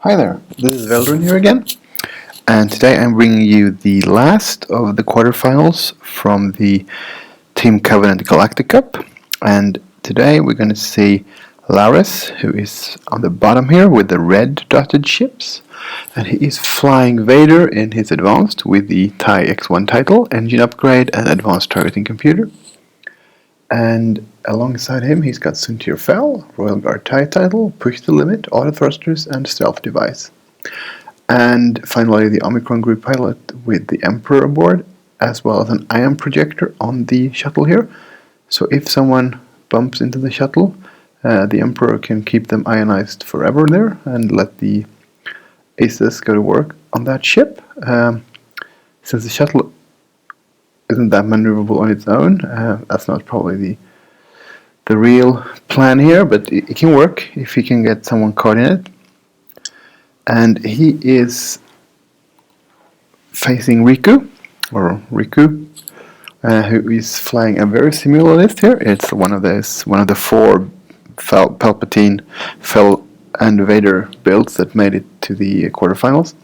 Hi there, this is Veldrin here again, and today I'm bringing you the last of the quarterfinals from the Team Covenant Galactic Cup. And today we're going to see Laris, who is on the bottom here with the red dotted ships, and he is flying Vader in his advanced with the TIE X1 title, engine upgrade, and advanced targeting computer. And alongside him, he's got Suntir Fel, Royal Guard TIE title, Push the Limit, Auto Thrusters, and Stealth Device. And finally, the Omicron Group pilot with the Emperor aboard, as well as an ion projector on the shuttle here. So if someone bumps into the shuttle, the Emperor can keep them ionized forever there and let the Aces go to work on that ship. Since the shuttle isn't that maneuverable on its own, that's not probably the real plan here, but it can work if he can get someone caught in it. And he is facing Riku, who is flying a very similar list here. It's one of the four Palpatine, Fel, and Vader builds that made it to the quarterfinals.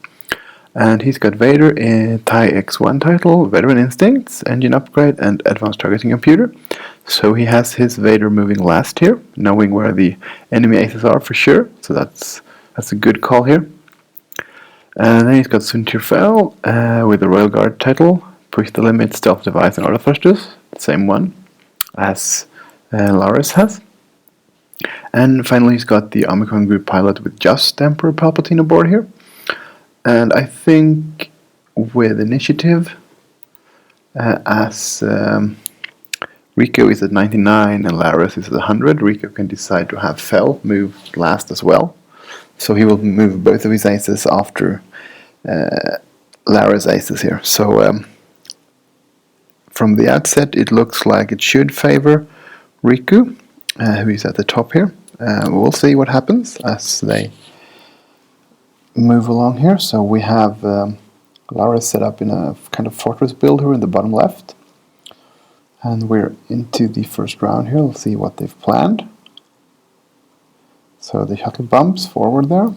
And he's got Vader in TIE X1 title, Veteran Instincts, Engine Upgrade, and Advanced Targeting Computer. So he has his Vader moving last here, knowing where the enemy aces are for sure. So that's a good call here. And then he's got Suntir Fel with the Royal Guard title, Push the Limit, Stealth Device, and Auto Thrusters. The same one as Laris has. And finally he's got the Omicron Group pilot with just Emperor Palpatine aboard here. And I think with initiative, as Rico is at 99 and Laris is at 100, Rico can decide to have Fel move last as well. So he will move both of his aces after Laris' aces here. So from the outset, it looks like it should favor Riku, who is at the top here. We'll see what happens as they move along here. So we have Laris set up in a kind of fortress build here in the bottom left. And we're into the first round here. Let's see what they've planned. So the shuttle bumps forward there.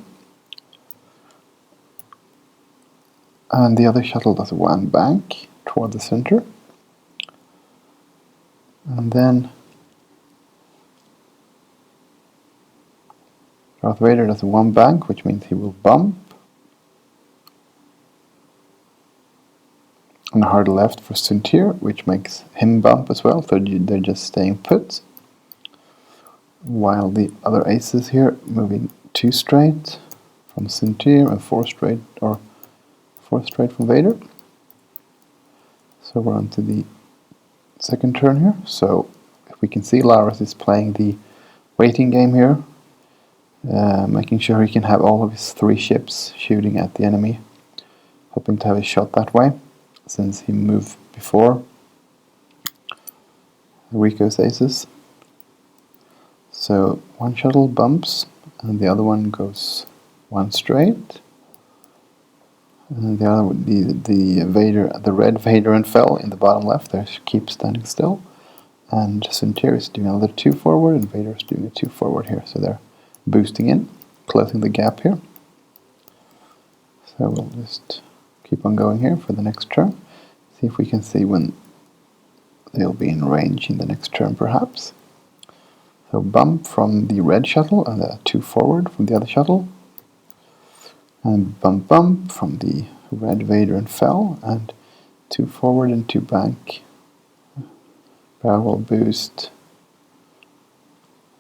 And the other shuttle does one bank toward the center. And then Darth Vader does one bank, which means he will bump. And a hard left for Suntir, which makes him bump as well, so they're just staying put. While the other aces here moving 2 straight from Suntir and 4 straight from Vader. So we're on to the second turn here. So if we can see, Laris is playing the waiting game here, making sure he can have all of his 3 ships shooting at the enemy, hoping to have a shot that way, since he moved before Rico's aces. So one shuttle bumps and the other one goes 1 straight. And the red Vader and Fel in the bottom left, they keep standing still. And Suntir is doing another 2 forward and Vader is doing a 2 forward here. So they're boosting in, closing the gap here. So we'll just keep on going here for the next turn. See if we can see when they'll be in range in the next turn perhaps. So bump from the red shuttle and a 2 forward from the other shuttle. And bump from the red Vader and Fel, and 2 forward and 2 bank. Barrel roll boost.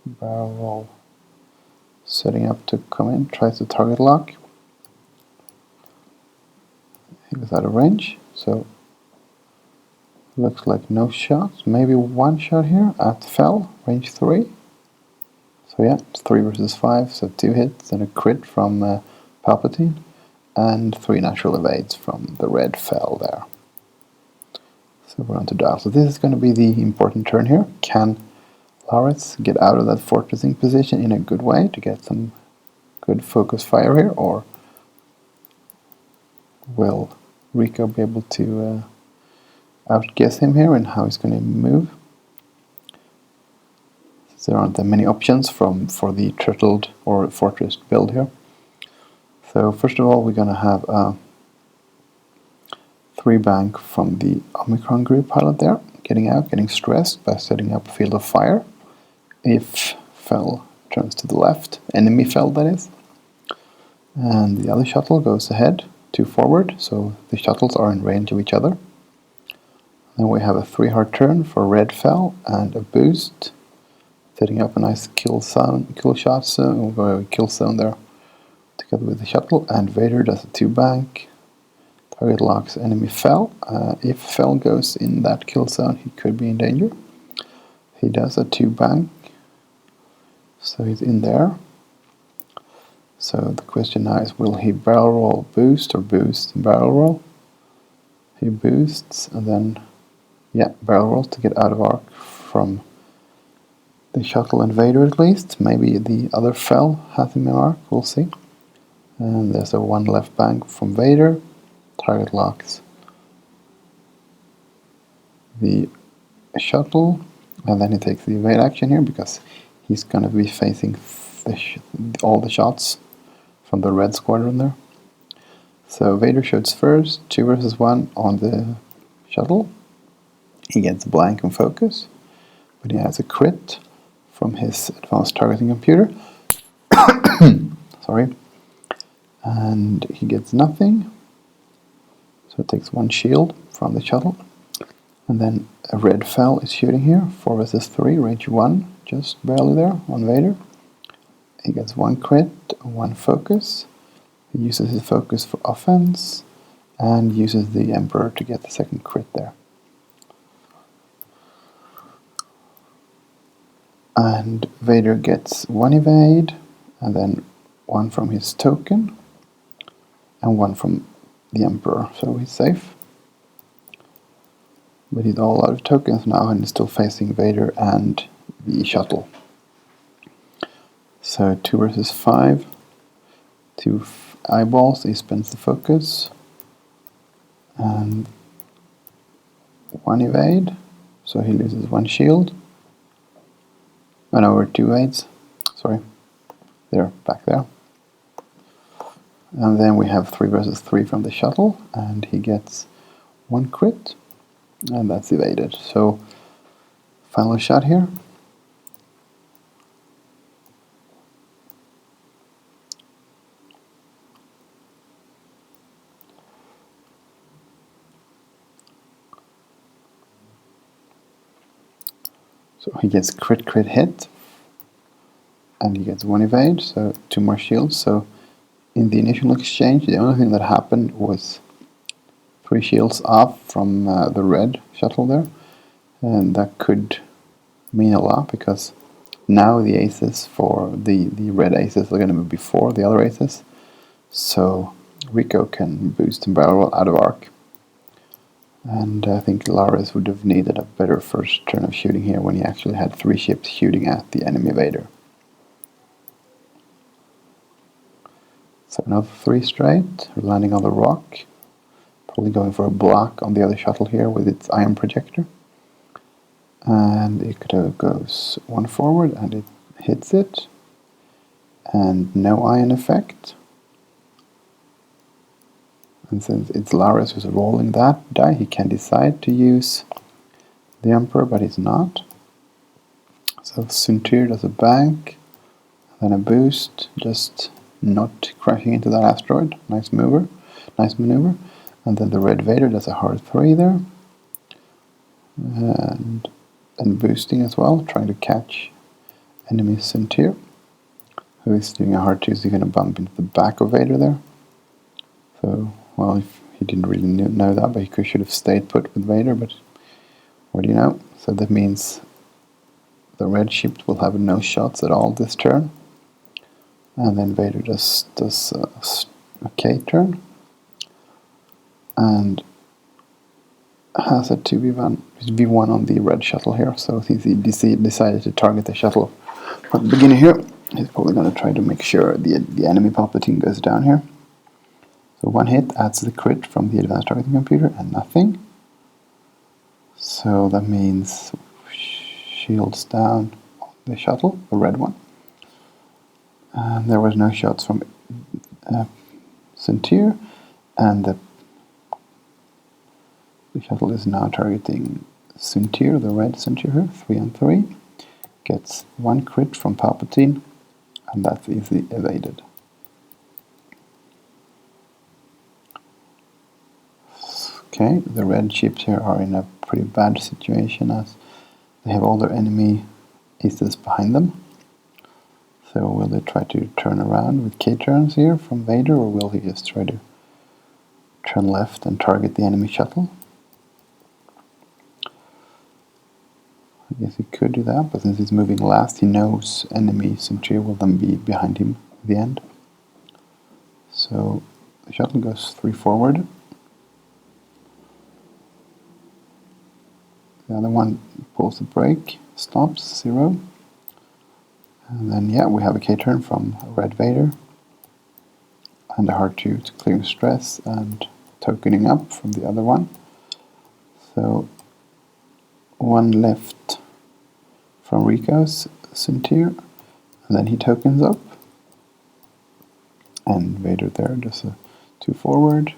Barrel roll setting up to come in, tries to target lock. He was out of range, so looks like no shots. Maybe 1 shot here at Fel, range 3. So yeah, it's 3 versus 5, so 2 hits and a crit from Palpatine, and 3 natural evades from the red Fel there. So we're on to dial. So this is going to be the important turn here. Can Laris get out of that fortressing position in a good way to get some good focus fire here, or will Rico be able to outguess him here and how he's going to move? There aren't that many options for the turtled or fortress build here. So first of all, we're going to have a 3-bank from the Omicron group pilot there, getting out, getting stressed by setting up a field of fire. If fell turns to the left, enemy fell that is. And the other shuttle goes ahead, 2 forward, so the shuttles are in range of each other. Then we have a 3-hard turn for red fell and a boost, setting up a nice kill zone there together with the shuttle. And Vader does a 2-bank. Target locks, enemy fell. If fell goes in that kill zone, he could be in danger. He does a 2-bank, so he's in there. So the question now is, will he barrel roll boost or boost and barrel roll? He boosts and then, barrel rolls to get out of arc from the shuttle and Vader at least. Maybe the other fell has him in arc, we'll see. And there's a 1 left bank from Vader. Target locks the shuttle, and then he takes the evade action here because he's going to be facing all the shots from the red squadron there. So Vader shoots first, 2 versus 1 on the shuttle. He gets blank and focus, but he has a crit from his advanced targeting computer. Sorry. And he gets nothing. So it takes 1 shield from the shuttle. And then a red fell is shooting here, 4 versus 3, range 1, just barely there on Vader. He gets 1 crit, 1 focus. He uses his focus for offense, and uses the Emperor to get the 2nd crit there. And Vader gets 1 evade, and then 1 from his token, and 1 from the Emperor, so he's safe. But he's all out of tokens now, and he's still facing Vader and the shuttle. So 2 versus 5, 2 eyeballs, he spends the focus, and 1 evade, so he loses 1 shield. Oh no, we're 2 evades, sorry, they're back there. And then we have 3 versus 3 from the shuttle, and he gets 1 crit, and that's evaded. So, final shot here. So he gets crit hit, and he gets 1 evade, so 2 more shields. So in the initial exchange, the only thing that happened was 3 shields off from the red shuttle there, and that could mean a lot, because now the aces for the red aces are going to be before the other aces, so Rico can boost and barrel roll out of arc. And I think Lares would have needed a better first turn of shooting here when he actually had 3 ships shooting at the enemy Vader. So another 3 straight, landing on the rock. Probably going for a block on the other shuttle here with its ion projector. And it goes 1 forward and it hits it. And no ion effect. And since it's Lares who's rolling that die, he can decide to use the Emperor, but he's not. So Suntir does a bank, then a boost, just not crashing into that asteroid. Nice maneuver. And then the red Vader does a hard 3 there. And boosting as well, trying to catch enemy Suntir, who is doing a hard 2, so he's going to bump into the back of Vader there. So, well, if he didn't really know that, but he should have stayed put with Vader, but what do you know? So that means the red ship will have no shots at all this turn. And then Vader does a K turn. And has a 2v1 on the red shuttle here, so since he decided to target the shuttle from the beginning here, he's probably going to try to make sure the enemy Palpatine goes down here. So 1 hit adds the crit from the advanced targeting computer and nothing. So that means shields down on the shuttle, the red one. And there was no shots from Centaur, and the shuttle is now targeting Centaur, the red Centaur here, 3 on 3. Gets 1 crit from Palpatine, and that's easily evaded. Okay, the red ships here are in a pretty bad situation as they have all their enemy aces behind them. So will they try to turn around with K-turns here from Vader, or will he just try to turn left and target the enemy shuttle? I guess he could do that, but since he's moving last, he knows enemy Centaur will then be behind him at the end. So the shuttle goes 3 forward. The other one pulls the brake, stops, 0. And then, yeah, we have a K-turn from Red Vader. And a R2 to clear stress and tokening up from the other one. So, 1 left from Rico's Centaur. And then he tokens up. And Vader there does a 2 forward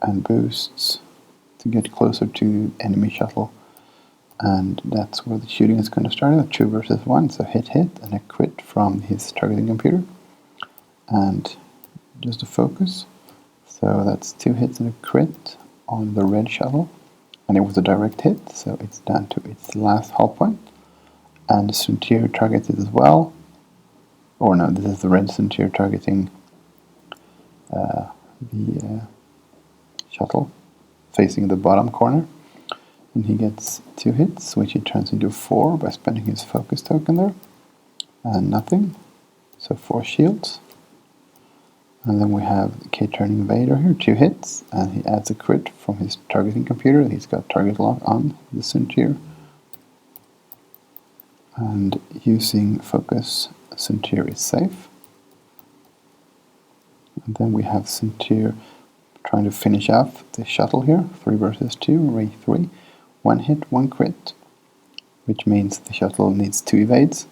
and boosts to get closer to enemy shuttle. And that's where the shooting is going to start, a 2 versus 1, so hit and a crit from his targeting computer. And just a focus, so that's 2 hits and a crit on the red shuttle. And it was a direct hit, so it's down to its last hull point. And the Centaur targeted as well. Or no, this is the red Centaur targeting the shuttle, facing the bottom corner. And he gets 2 hits, which he turns into 4 by spending his focus token there. And nothing. So 4 shields. And then we have K-turning Vader here, 2 hits. And he adds a crit from his targeting computer. He's got target lock on the Centaur. And using focus, Centaur is safe. And then we have Centaur trying to finish off the shuttle here, 3 versus 2, Ray 3. 1 hit, 1 crit, which means the shuttle needs 2 evades.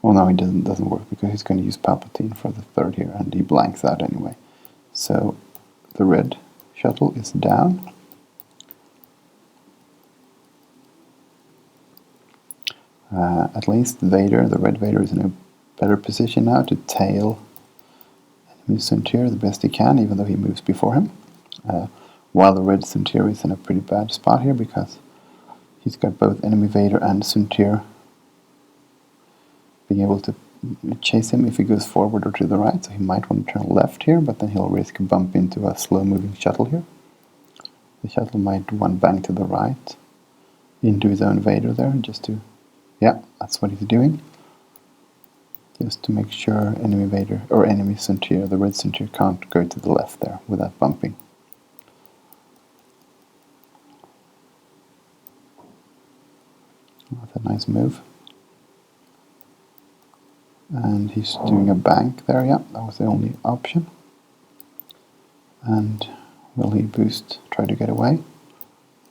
Well, no, it doesn't work because he's going to use Palpatine for the 3rd here, and he blanks out anyway. So the red shuttle is down. At least Vader, the red Vader, is in a better position now to tail enemy Centaur the best he can, even though he moves before him. While the red Centaur is in a pretty bad spot here because he's got both enemy Vader and Centaur being able to chase him if he goes forward or to the right, so he might want to turn left here, but then he'll risk a bump into a slow-moving shuttle here. The shuttle might one bang to the right into his own Vader there, just to... yeah, that's what he's doing. Just to make sure enemy Vader, or enemy Centaur, the red Centaur, can't go to the left there without bumping. That's a nice move. And he's doing a bank there, yeah, that was the only option. And will he boost, try to get away?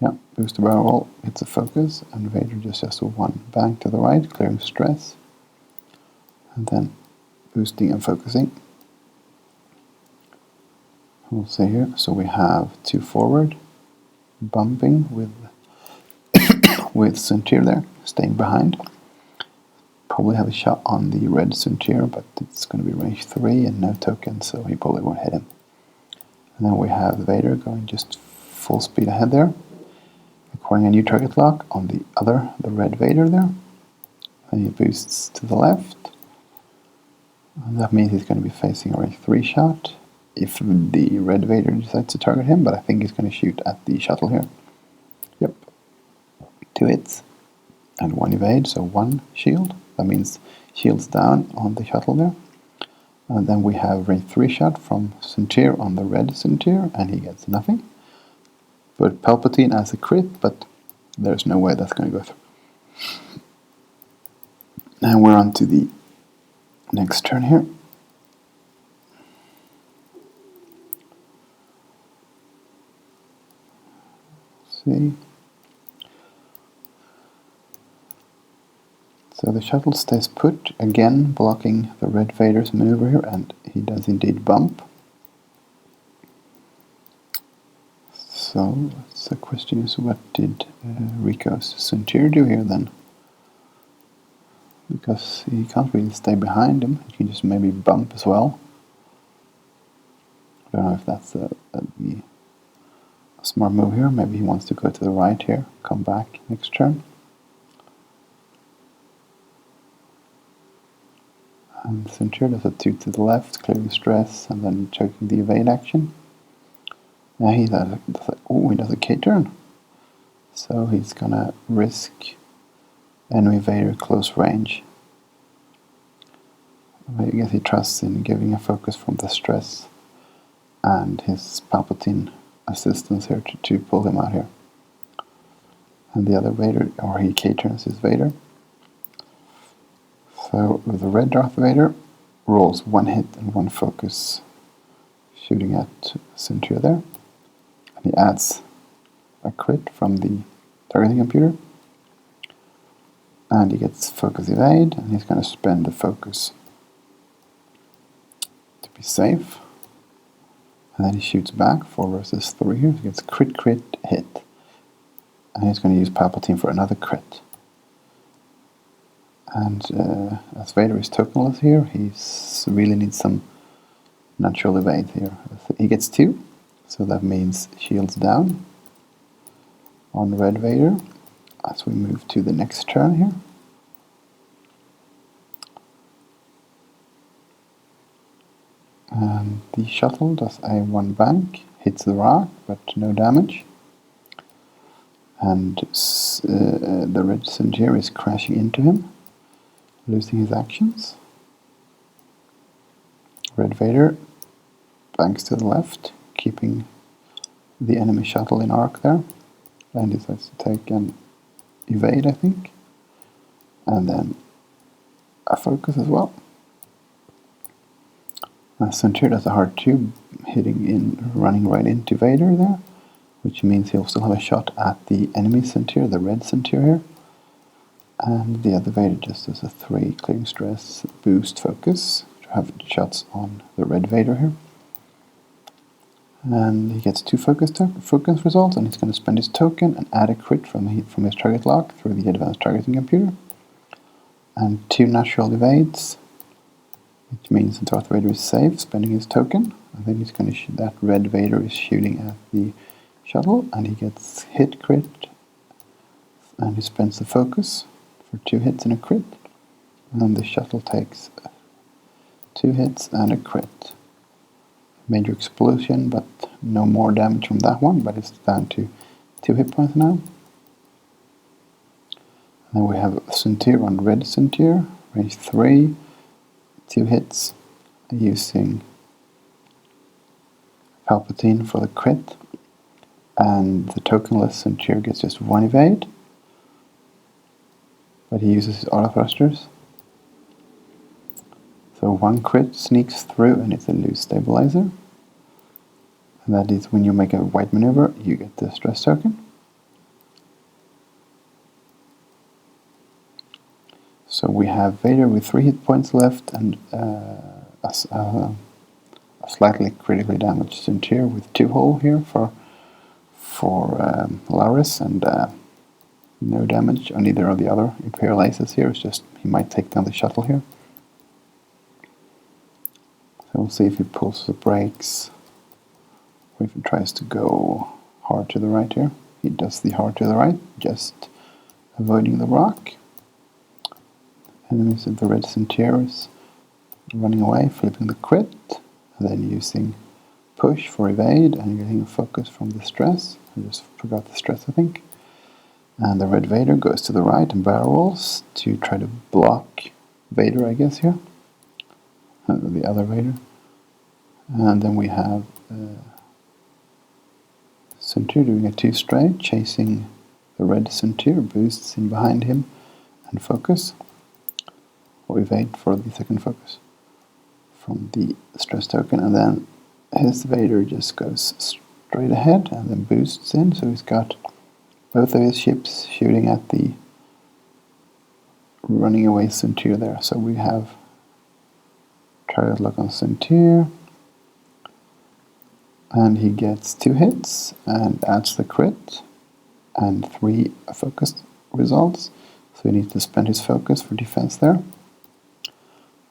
Yeah, boost the barrel roll, hits a focus, and Vader just has a 1 bank to the right, clearing stress. And then boosting and focusing. We'll see here, so we have 2 forward, bumping with Centaur there, staying behind. Probably have a shot on the red Centaur, but it's going to be range 3 and no token, so he probably won't hit him. And then we have Vader going just full speed ahead there, acquiring a new target lock on the red Vader there. And he boosts to the left. And that means he's going to be facing a range 3 shot if the red Vader decides to target him, but I think he's going to shoot at the shuttle here. Yep. 2 hits and 1 evade, so 1 shield. That means shields down on the shuttle there. And then we have range 3 shot from Centaur on the red Centaur, and he gets nothing. But Palpatine as a crit, but there's no way that's going to go through. And we're on to the next turn here. Let's see. So the shuttle stays put, again blocking the red Vader's maneuver here, and he does indeed bump. So the question is, what did Rico's Centaur do here then? Because he can't really stay behind him, he can just maybe bump as well. I don't know if that's a smart move here. Maybe he wants to go to the right here, come back next turn. And Centaur does a 2 to the left, clearing stress, and then choking the evade action. Now he does a K-turn. So he's gonna risk enemy Vader close range. I guess he trusts in giving a focus from the stress and his Palpatine assistance here to pull him out here. And the other Vader, or he K-turns his Vader. So with the red Darth Vader, rolls 1 hit and 1 focus, shooting at Centaur there. And he adds a crit from the targeting computer. And he gets focus evade, and he's going to spend the focus to be safe. And then he shoots back, 4 versus 3 here. He gets crit, hit. And he's going to use Palpatine for another crit. And as Vader is tokenless here, he really needs some natural evade here. He gets 2, so that means shields down on red Vader as we move to the next turn here. And the shuttle does a 1 bank, hits the rock, but no damage. And the red Centaur is crashing into him, losing his actions. Red Vader banks to the left, keeping the enemy shuttle in arc there. And decides to take an evade, I think. And then a focus as well. Centaur does a hard 2, running right into Vader there, which means he'll still have a shot at the enemy Centaur, the red Centaur here. And the other Vader just does a 3, clearing stress, boost focus, to have shots on the red Vader here. And he gets 2 focus results, and he's going to spend his token and add a crit from his target lock through the advanced targeting computer. And 2 natural evades, which means that Darth Vader is safe, spending his token. And then he's going to shoot, that red Vader is shooting at the shuttle, and he gets hit, crit, and he spends the focus for 2 hits and a crit. And the shuttle takes 2 hits and a crit. Major explosion, but no more damage from that one, but it's down to 2 hit points now. And then we have Centaur on red Centaur, range 3, 2 hits, using Palpatine for the crit, and the tokenless Centaur gets just 1 evade, but he uses his auto thrusters. So 1 crit sneaks through, and it's a loose stabilizer. And that is when you make a white maneuver, you get the stress token. So we have Vader with 3 hit points left, and a slightly critically damaged Centaur with 2 hull here for Laris, and no damage on either of the other Imperial Aces here. It's just he might take down the shuttle here. So we'll see if he pulls the brakes, or if he tries to go hard to the right here. He does the hard to the right, just avoiding the rock. Enemies of the red Centaur is running away, flipping the crit, and then using push for evade, and getting a focus from the stress. I just forgot the stress, I think. And the red Vader goes to the right and barrel rolls to try to block Vader, I guess, here. The other Vader. And then we have Centaur doing a 2 straight, chasing the red Centaur, boosts in behind him, and focus. Or evade for the second focus from the stress token, and then his Vader just goes straight ahead and then boosts in, so he's got both of his ships shooting at the running away Centaur there. So we have target lock on Centaur, And he gets 2 hits and adds the crit and 3 focus results. So he needs to spend his focus for defense there.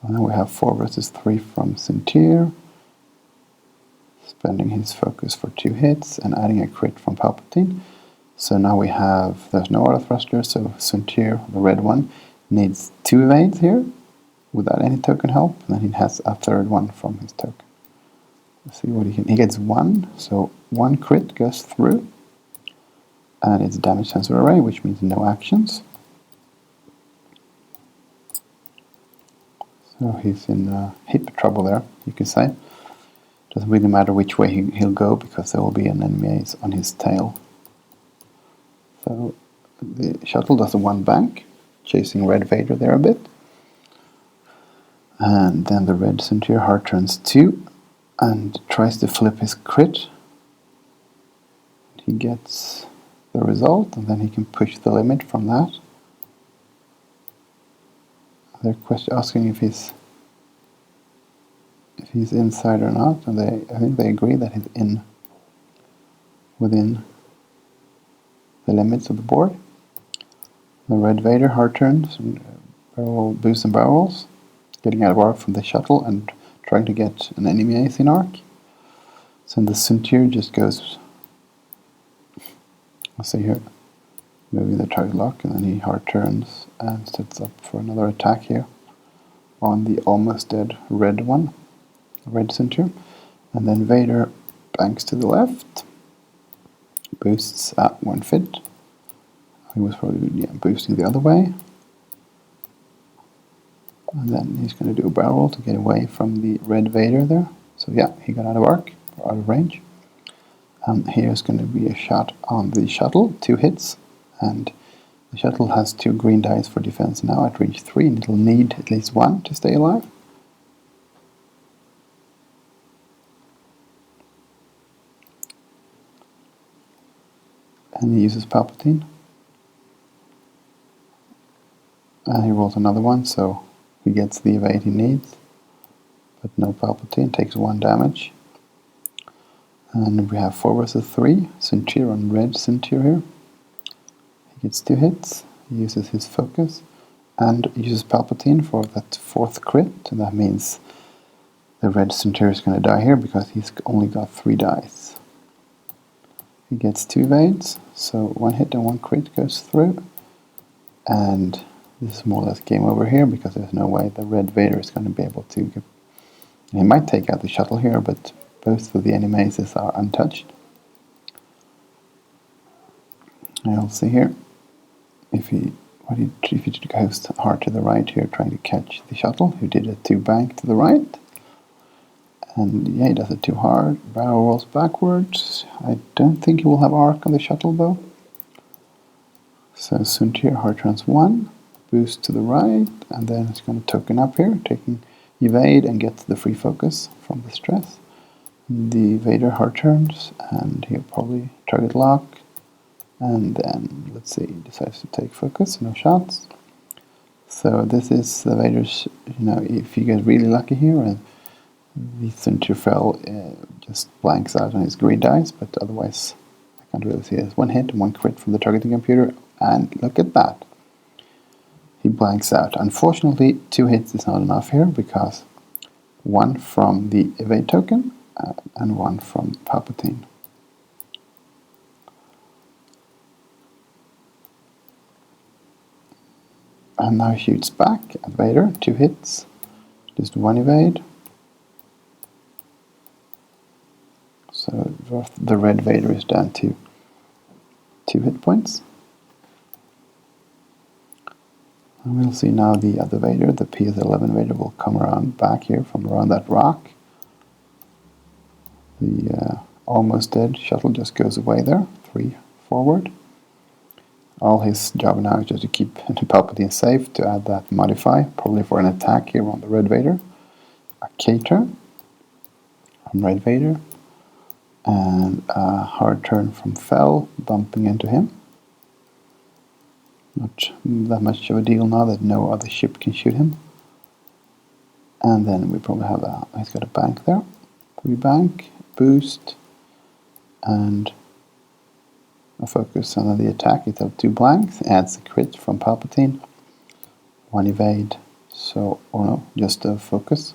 And then we have 4 versus 3 from Sintir, spending his focus for 2 hits and adding a crit from Palpatine. So now we have, there's no auto thruster, so Sintir, the red one, needs 2 evades here without any token help, and then he has a third one from his token. Let's see what he gets 1, so 1 crit goes through, and it's damage sensor array, which means no actions. So he's in hip trouble there, you can say. Doesn't really matter which way he'll go, because there will be an enemy on his tail. So the shuttle does a 1 bank, chasing Red Vader there a bit. And then the red Centaur heart turns 2 and tries to flip his crit. He gets the result, and then he can push the limit from that. They're asking if he's inside or not, and I think they agree that he's within the limits of the board. The Red Vader hard turns, barrel boosts and barrels, getting out of arc from the shuttle and trying to get an enemy ace in arc. So the Centaur just goes, let's see here, moving the target lock, and then he hard turns and sets up for another attack here on the almost dead red one, red Centaur. And then Vader banks to the left, boosts at 1 fit. He was probably boosting the other way. And then he's going to do a barrel to get away from the red Vader there. So yeah, he got out of arc, or out of range. And here's going to be a shot on the shuttle, 2 hits. And the shuttle has 2 green dice for defense now at range 3, and it'll need at least 1 to stay alive. And he uses Palpatine. And he rolls another one, so he gets the evade he needs. But no Palpatine, takes 1 damage. And we have 4 versus 3, Centaur on red Centaur here. He gets 2 hits, he uses his focus, and uses Palpatine for that 4th crit, and that means the red Centaur is going to die here because he's only got 3 dice. He gets 2 evades, so 1 hit and 1 crit goes through, and this is more or less game over here because there's no way the red Vader is going to be able to get. He might take out the shuttle here, but both of the enemy aces are untouched. I'll see here if he goes hard to the right here, trying to catch the shuttle, who did a 2 bank to the right. And yeah, he does it too hard. Barrel rolls backwards. I don't think he will have arc on the shuttle though. So Centaur hard turns 1, boost to the right, and then it's going to token up here, taking evade and gets the free focus from the stress. The Vader hard turns, and he'll probably target lock, and then let's see, decides to take focus, no shots. So this is the Vader's, if you get really lucky here, and the Centaur fell just blanks out on his green dice, but otherwise I can't really see it. It's 1 hit and 1 crit from the targeting computer, and look at that. He blanks out. Unfortunately, 2 hits is not enough here because 1 from the evade token and 1 from Palpatine. And now he shoots back at Vader, 2 hits, just 1 evade. So the red Vader is down to 2 hit points. And we'll see now the other Vader, the PS11 Vader, will come around back here from around that rock. The almost dead shuttle just goes away there, 3 forward. All his job now is just to keep Palpatine safe, to add that modify, probably for an attack here on the red Vader. A K-turn from red Vader, and a hard turn from Fel, bumping into him. Not that much of a deal now that no other ship can shoot him. And then we probably have he's got a bank there. 3 bank, boost, and a focus, and then the attack. It have 2 blanks, adds a crit from Palpatine, 1 evade, so, oh no, just a focus.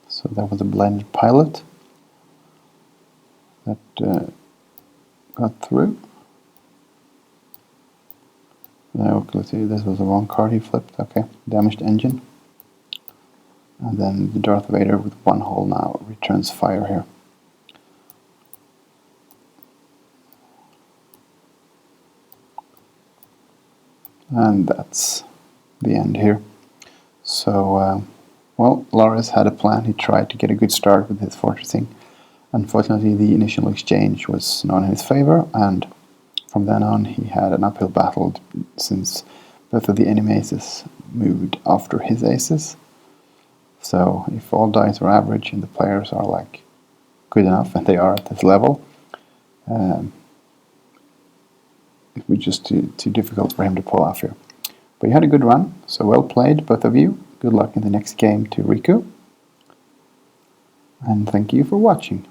So that was a blended pilot that got through. Now, let's see, this was the wrong card he flipped. Okay, damaged engine. And then the Darth Vader with 1 hull now returns fire here. And that's the end here. So, well, Loris had a plan. He tried to get a good start with his fortressing. Unfortunately, the initial exchange was not in his favor, and from then on he had an uphill battle since both of the enemy aces moved after his aces. So if all dice are average and the players are like good enough, and they are at this level, it was just too difficult for him to pull off here. But you had a good run, so well played, both of you. Good luck in the next game to Riku. And thank you for watching.